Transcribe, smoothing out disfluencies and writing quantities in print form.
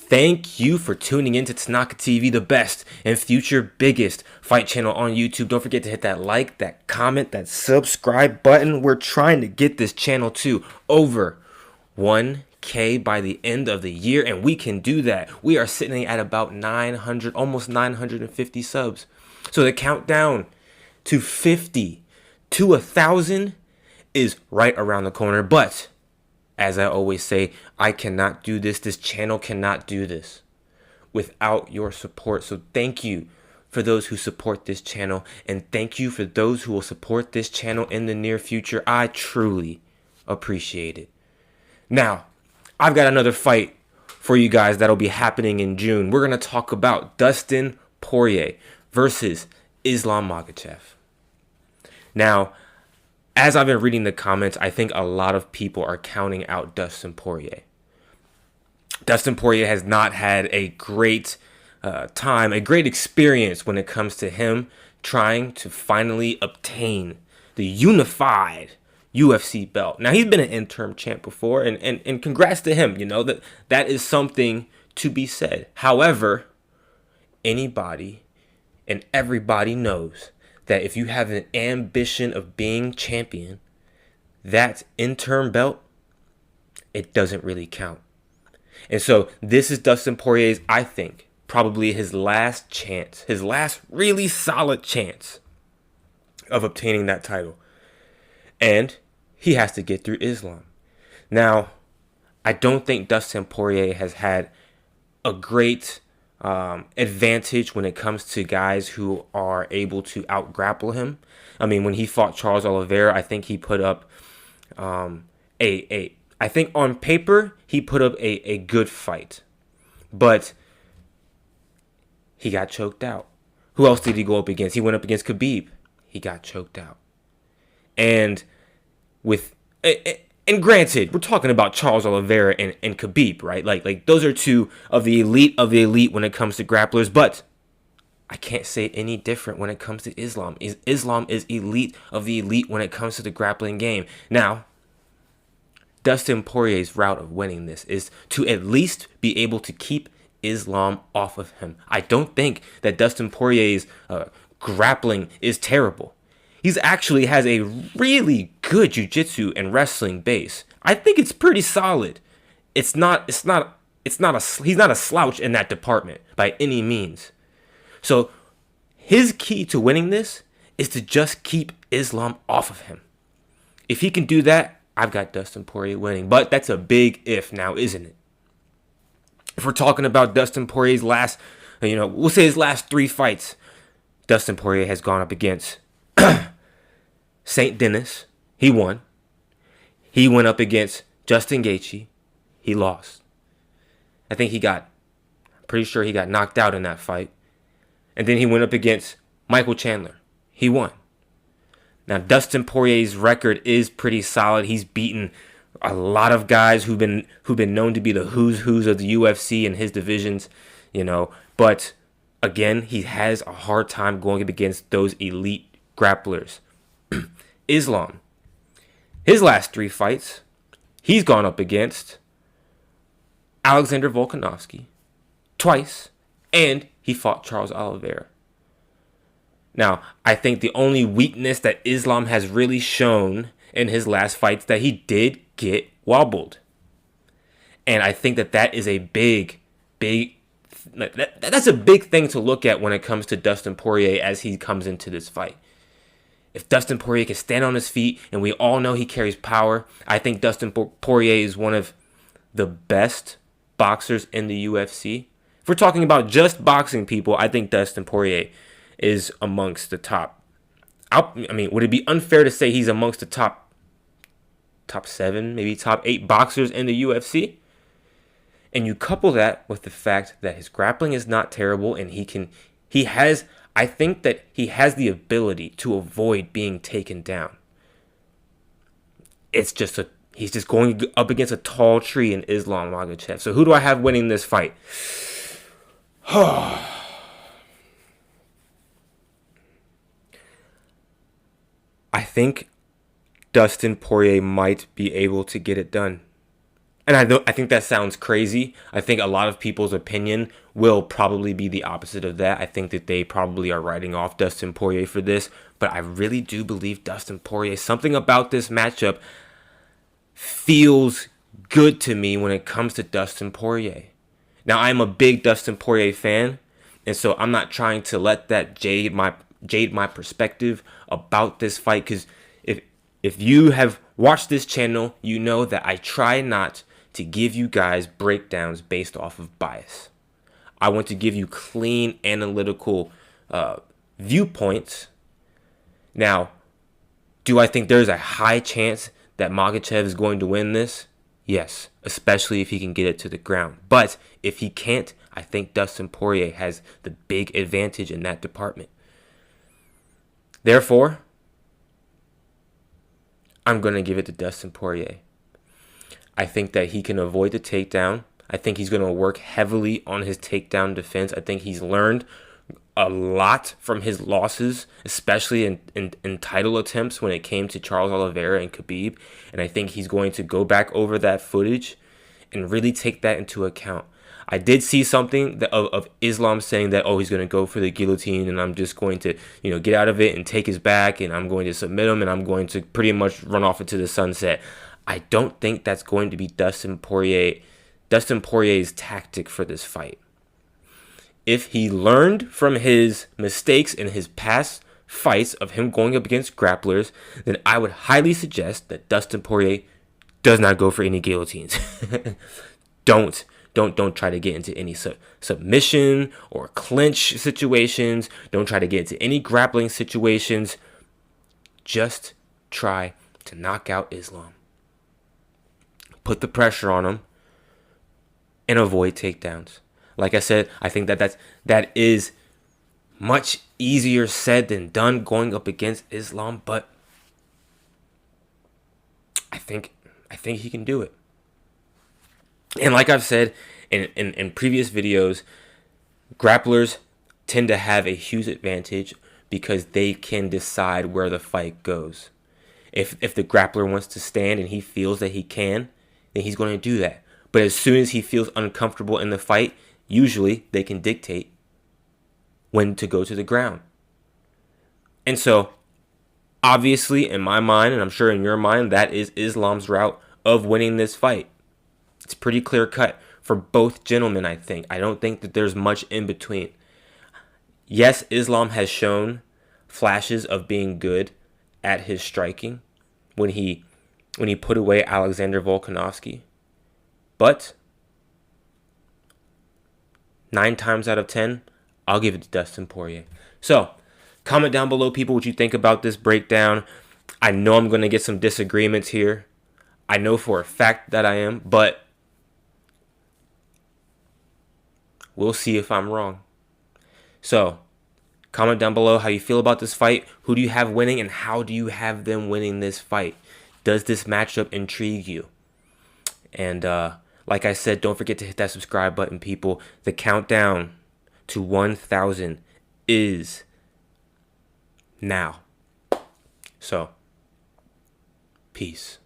Thank you for tuning in to Tanaka TV, the best and future biggest fight channel on YouTube. Don't forget to hit that like, that comment, that subscribe button. We're trying to get this channel to over 1K by the end of the year, and we can do that. We are sitting at about 900, almost 950 subs. So the countdown to 50 to 1,000 is right around the corner. But as I always say, I cannot do this. This channel cannot do this without your support. So thank you for those who support this channel, and thank you for those who will support this channel in the near future. I truly appreciate it. Now, I've got another fight for you guys that'll be happening in June. We're going to talk about Dustin Poirier versus Islam Makhachev. Now, as I've been reading the comments, I think a lot of people are counting out Dustin Poirier. Dustin Poirier has not had a great time, a great experience when it comes to him trying to finally obtain the unified UFC belt. Now, he's been an interim champ before, and congrats to him. You know, that is something to be said. However, anybody and everybody knows that if you have an ambition of being champion, that interim belt, it doesn't really count. And so this is Dustin Poirier's, I think, probably his last chance, his last really solid chance of obtaining that title. And he has to get through Islam. Now, I don't think Dustin Poirier has had a great advantage when it comes to guys who are able to out grapple him. I mean, when he fought Charles Oliveira, I think he put up I think on paper he put up a good fight, but he got choked out. Who else did he go up against? He went up against Khabib. He got choked out. And granted, we're talking about Charles Oliveira and Khabib, right? Like those are two of the elite when it comes to grapplers, but I can't say any different when it comes to Islam. Islam is elite of the elite when it comes to the grappling game. Now, Dustin Poirier's route of winning this is to at least be able to keep Islam off of him. I don't think that Dustin Poirier's grappling is terrible. He's actually has a really good jiu-jitsu and wrestling base. I think it's pretty solid. He's not a slouch in that department by any means. So his key to winning this is to just keep Islam off of him. If he can do that, I've got Dustin Poirier winning. But that's a big if now, isn't it? If we're talking about Dustin Poirier's last, we'll say his last 3 fights, Dustin Poirier has gone up against St. Denis. He won. He went up against Justin Gaethje. He lost. Pretty sure he got knocked out in that fight. And then he went up against Michael Chandler. He won. Now, Dustin Poirier's record is pretty solid. He's beaten a lot of guys who've been known to be the who's of the UFC in his divisions, But again, he has a hard time going up against those elite grapplers. Islam, his last 3 fights, he's gone up against Alexander Volkanovski twice, and he fought Charles Oliveira. Now, I think the only weakness that Islam has really shown in his last fights that he did get wobbled. And I think that is a that's a big thing to look at when it comes to Dustin Poirier as he comes into this fight. If Dustin Poirier can stand on his feet, and we all know he carries power, I think Dustin Poirier is one of the best boxers in the UFC. If we're talking about just boxing people, I think Dustin Poirier is amongst the top. Would it be unfair to say he's amongst the top 7, maybe top 8 boxers in the UFC? And you couple that with the fact that his grappling is not terrible, and I think that he has the ability to avoid being taken down. He's just going up against a tall tree in Islam Makhachev. So who do I have winning this fight? I think Dustin Poirier might be able to get it done. And I think that sounds crazy. I think a lot of people's opinion will probably be the opposite of that. I think that they probably are writing off Dustin Poirier for this. But I really do believe Dustin Poirier, something about this matchup feels good to me when it comes to Dustin Poirier. Now, I'm a big Dustin Poirier fan, and so I'm not trying to let that jade my perspective about this fight, because if you have watched this channel, you know that I try not to give you guys breakdowns based off of bias. I want to give you clean, analytical viewpoints. Now, do I think there's a high chance that Makhachev is going to win this? Yes, especially if he can get it to the ground. But if he can't, I think Dustin Poirier has the big advantage in that department. Therefore, I'm going to give it to Dustin Poirier. I think that he can avoid the takedown. I think he's going to work heavily on his takedown defense. I think he's learned a lot from his losses, especially in title attempts when it came to Charles Oliveira and Khabib. And I think he's going to go back over that footage and really take that into account. I did see something of Islam saying that, oh, he's going to go for the guillotine and I'm just going to, get out of it and take his back and I'm going to submit him and I'm going to pretty much run off into the sunset. I don't think that's going to be Dustin Poirier's tactic for this fight. If he learned from his mistakes in his past fights of him going up against grapplers, then I would highly suggest that Dustin Poirier does not go for any guillotines. Don't try to get into any submission or clinch situations. Don't try to get into any grappling situations. Just try to knock out Islam. Put the pressure on him and avoid takedowns. Like I said, I think that is much easier said than done going up against Islam, but I think he can do it. And like I've said in previous videos, grapplers tend to have a huge advantage because they can decide where the fight goes. If the grappler wants to stand and he feels that he can, then he's going to do that. But as soon as he feels uncomfortable in the fight, usually they can dictate when to go to the ground. And so, obviously, in my mind, and I'm sure in your mind, that is Islam's route of winning this fight. It's pretty clear cut for both gentlemen, I think. I don't think that there's much in between. Yes, Islam has shown flashes of being good at his striking when he put away Alexander Volkanovski. But 9 times out of 10, I'll give it to Dustin Poirier. So, comment down below, people, what you think about this breakdown. I know I'm going to get some disagreements here. I know for a fact that I am, but we'll see if I'm wrong. So, comment down below how you feel about this fight. Who do you have winning and how do you have them winning this fight? Does this matchup intrigue you? And like I said, don't forget to hit that subscribe button, people. The countdown to 1,000 is now. So, peace.